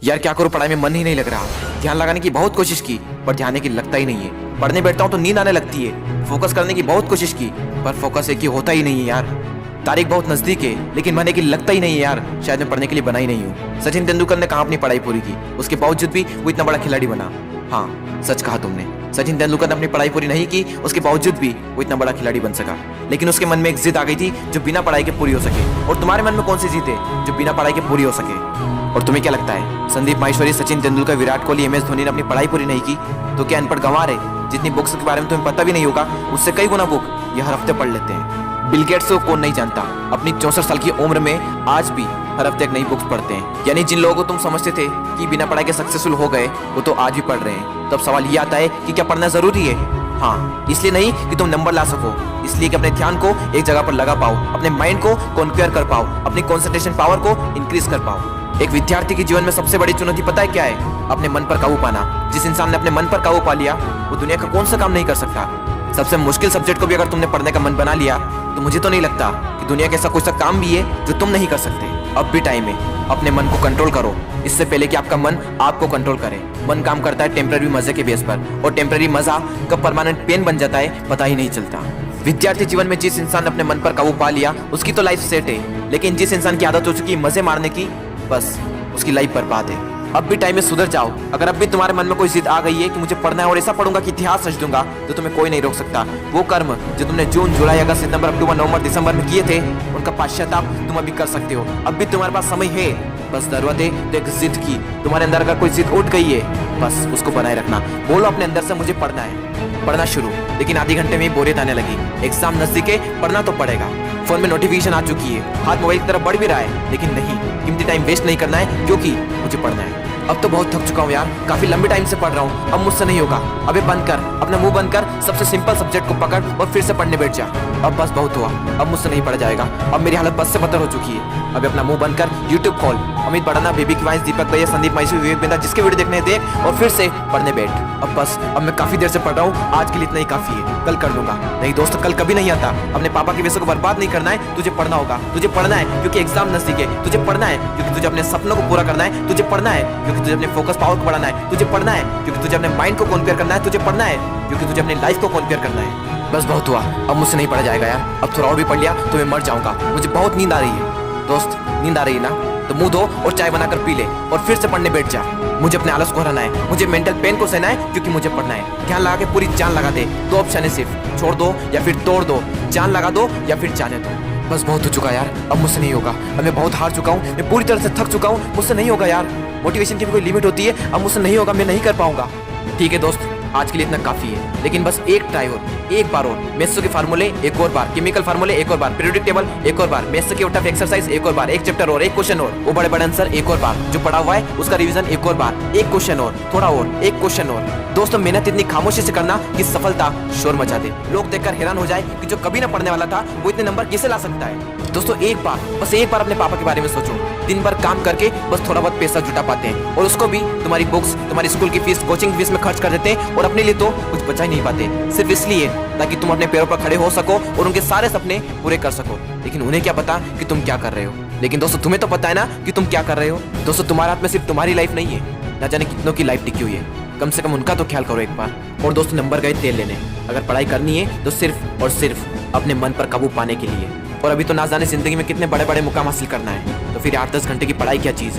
यार क्या करूं, पढ़ाई में मन ही नहीं लग रहा। ध्यान लगाने की बहुत कोशिश की पर ध्यान की लगता ही नहीं है। पढ़ने बैठता हूं तो नींद आने लगती है। फोकस करने की बहुत कोशिश की पर फोकस एक ही होता ही नहीं है यार। तारीख बहुत नजदीक है लेकिन मन की लगता ही नहीं है यार। शायद मैं पढ़ने के लिए बना ही नहीं हूँ। सचिन तेंदुलकर ने कहाँ अपनी पढ़ाई पूरी की, उसके बावजूद भी वो इतना बड़ा खिलाड़ी बना। हाँ सच कहा तुमने, सचिन तेंदुलकर ने अपनी पढ़ाई पूरी नहीं की, उसके बावजूद भी वो इतना बड़ा खिलाड़ी बन सका। लेकिन उसके मन में एक जिद आ गई थी जो बिना पढ़ाई के पूरी हो सके। और तुम्हारे मन में कौन सी जिद है जो बिना पढ़ाई के पूरी हो सके? और तुम्हें क्या लगता है संदीप माहेश्वरी, सचिन तेंदुलकर, विराट कोहली, MS धोनी ने अपनी पढ़ाई पूरी नहीं की तो क्या अनपढ़ गंवार है? जितनी बुक्स के बारे में तुम्हें पता भी नहीं होगा उससे कई गुना बुक ये हर हफ्ते पढ़ लेते हैं। बिल गेट्स को कौन नहीं जानता, अपनी 64 साल की उम्र में आज भी हर हफ्ते एक नई बुक्स पढ़ते हैं। यानी जिन लोगों को तुम समझते थे कि बिना पढ़ाई के सक्सेसफुल हो गए वो तो आज भी पढ़ रहे हैं। तब सवाल ये आता है कि क्या पढ़ना जरूरी है? हाँ, इसलिए नहीं कि तुम नंबर ला सको, इसलिए कि अपने ध्यान को एक जगह पर लगा पाओ, अपने माइंड को कॉन्क्वेयर कर पाओ, अपनी कॉन्सेंट्रेशन पावर को इंक्रीज कर पाओ। एक विद्यार्थी के जीवन में सबसे बड़ी चुनौती पता है क्या है? अपने मन पर काबू पाना। जिस इंसान ने अपने मन पर काबू पा लिया वो दुनिया का कौन सा काम नहीं कर सकता। सबसे मुश्किल सब्जेक्ट को भी अगर तुमने पढ़ने का मन बना लिया तो मुझे तो नहीं लगता कि दुनिया का ऐसा कोई सा काम भी है जो तुम नहीं कर सकते। अब भी टाइम है, अपने मन को कंट्रोल करो इससे पहले कि आपका मन आपको कंट्रोल करे। मन काम करता है टेम्पररी मजे के बेस पर और टेम्पररी मजा कब परमानेंट पेन बन जाता है पता ही नहीं चलता। विद्यार्थी जीवन में जिस इंसान ने अपने मन पर काबू पा लिया उसकी तो लाइफ सेट है, लेकिन जिस इंसान की आदत हो चुकी है मजे मारने की, बस उसकी लाइफ बर्बाद है। अब भी टाइम में सुधर जाओ। अगर अब भी तुम्हारे मन में कोई जिद आ गई है कि मुझे पढ़ना है और ऐसा पढ़ूंगा कि इतिहास रच दूंगा तो तुम्हें कोई नहीं रोक सकता। वो कर्म जो तुमने जून, जुलाई, अगस्त, सितंबर, अक्टूबर, नवंबर, दिसंबर में किए थे उनका पश्चाताप तुम अभी कर सकते हो। अब भी तुम्हारे पास समय है, बस जरूरत है तो एक जिद की। तुम्हारे अंदर अगर कोई जिद उठ गई है बस उसको बनाए रखना। बोलो अपने अंदर से मुझे पढ़ना है, पढ़ना शुरू। लेकिन आधे घंटे में बोरियत आने लगी, एग्जाम नजदीक है, पढ़ना तो पड़ेगा। फोन में नोटिफिकेशन आ चुकी है, हाथ मोबाइल की तरफ बढ़ भी रहा है, लेकिन नहीं, कीमती टाइम वेस्ट नहीं करना है क्योंकि मुझे पढ़ना है। अब तो बहुत थक चुका हूँ यार, काफी लंबे टाइम से पढ़ रहा हूँ, अब मुझसे नहीं होगा। अबे बंद कर, अपना मुंह बंद कर, सबसे सिंपल सब्जेक्ट को पकड़ और फिर से पढ़ने बैठ जा। अब बस बहुत हुआ, अब मुझसे नहीं पढ़ा जाएगा। अब मेरी हालत बस से बदतर हो चुकी है। अब अपना मुंह बंद कर, यूट्यूब खोल, अमित बड़ाना, बेबी की वॉइस, दीपक भैया, संदीप माहेश्वरी, विवेक बिंदा, जिसके वीडियो देखने देख और फिर से पढ़ने बैठ। अब बस, अब मैं काफी देर से पढ़ रहा हूँ, आज के लिए इतना ही काफी है, कल कर लूंगा। नहीं दोस्त, कल कभी नहीं आता। अपने पापा के पैसे को बर्बाद नहीं करना है, तुझे पढ़ना होगा। तुझे पढ़ना है क्योंकि एग्जाम नजदीक है, तुझे पढ़ना है क्योंकि तुझे अपने सपनों को पूरा करना है, तुझे पढ़ना है क्योंकि तुझे अपने फोकस पावर को बढ़ाना है, तुझे पढ़ना है क्योंकि तुझे अपने माइंड को कॉन्क्वेयर करना है, तुझे पढ़ना है क्योंकि तुझे अपनी लाइफ को कॉन्क्वेयर करना है। बस बहुत हुआ, अब मुझसे नहीं पढ़ा जाएगा यार। अब थोड़ा और भी पढ़ लिया तो मैं मर जाऊंगा। मुझे बहुत नींद आ रही है। दोस्त, नींद आ रही है ना तो मुंह धो और चाय बनाकर पी ले और फिर से पढ़ने बैठ जा। मुझे अपने आलस को हराना है, मुझे मेंटल पेन को सहना है क्योंकि मुझे पढ़ना है। ध्यान लगा के पूरी जान लगा दे। दो ऑप्शन है सिर्फ, छोड़ दो या फिर तोड़ दो, जान लगा दो या फिर जाने दो। बस बहुत हो चुका यार, अब मुझसे नहीं होगा। अब मैं बहुत हार चुका हूँ, मैं पूरी तरह से थक चुका हूँ, मुझसे नहीं होगा यार। मोटिवेशन की भी कोई लिमिट होती है, अब मुझसे नहीं होगा, मैं नहीं कर पाऊंगा। ठीक है दोस्त, आज के लिए इतना काफी है, लेकिन बस एक ट्राई और, एक बार और। मेथ्स के फार्मूले एक और बार, केमिकल फार्मूले एक और बार, पीरियोडिक टेबल एक और बार, मेथ्स के टफ एक्सरसाइज एक और बार, एक चैप्टर और, एक क्वेश्चन और, वो बड़े बड़े आंसर एक और बार, जो पढ़ा हुआ है उसका रिवीजन एक और बार, एक क्वेश्चन और, थोड़ा और, एक क्वेश्चन और। दोस्तों, मेहनत इतनी खामोशी से करना कि सफलता शोर मचा दे, लोग देखकर हैरान हो जाए कि जो कभी ना पढ़ने वाला था वो इतने नंबर कैसे ला सकता है। दोस्तों, एक बार, बस एक बार अपने पापा के बारे में सोचो। दिन भर काम करके बस थोड़ा बहुत पैसा जुटा पाते हैं और उसको भी तुम्हारी बुक्स, तुम्हारी स्कूल की फीस, कोचिंग फीस में खर्च कर देते हैं और अपने लिए तो कुछ बचा ही नहीं पाते, सिर्फ इसलिए ताकि तुम अपने पैरों पर खड़े हो सको और उनके सारे सपने पूरे कर सको। लेकिन उन्हें क्या पता कि तुम क्या कर रहे हो। लेकिन दोस्तों, तुम्हें तो पता है ना कि तुम क्या कर रहे हो। दोस्तों, तुम्हारे हाथ में सिर्फ तुम्हारी लाइफ नहीं है, ना जाने कितनों की लाइफ टिकी हुई है। कम से कम उनका तो ख्याल करो एक बार। और दोस्तों, नंबर गए तेल लेने। अगर पढ़ाई करनी है तो सिर्फ और सिर्फ अपने मन पर काबू पाने के लिए। और अभी तो ना जाने जिंदगी में कितने बड़े बड़े मुकाम हासिल करना है, तो फिर 8-10 घंटे की पढ़ाई क्या चीज़ है।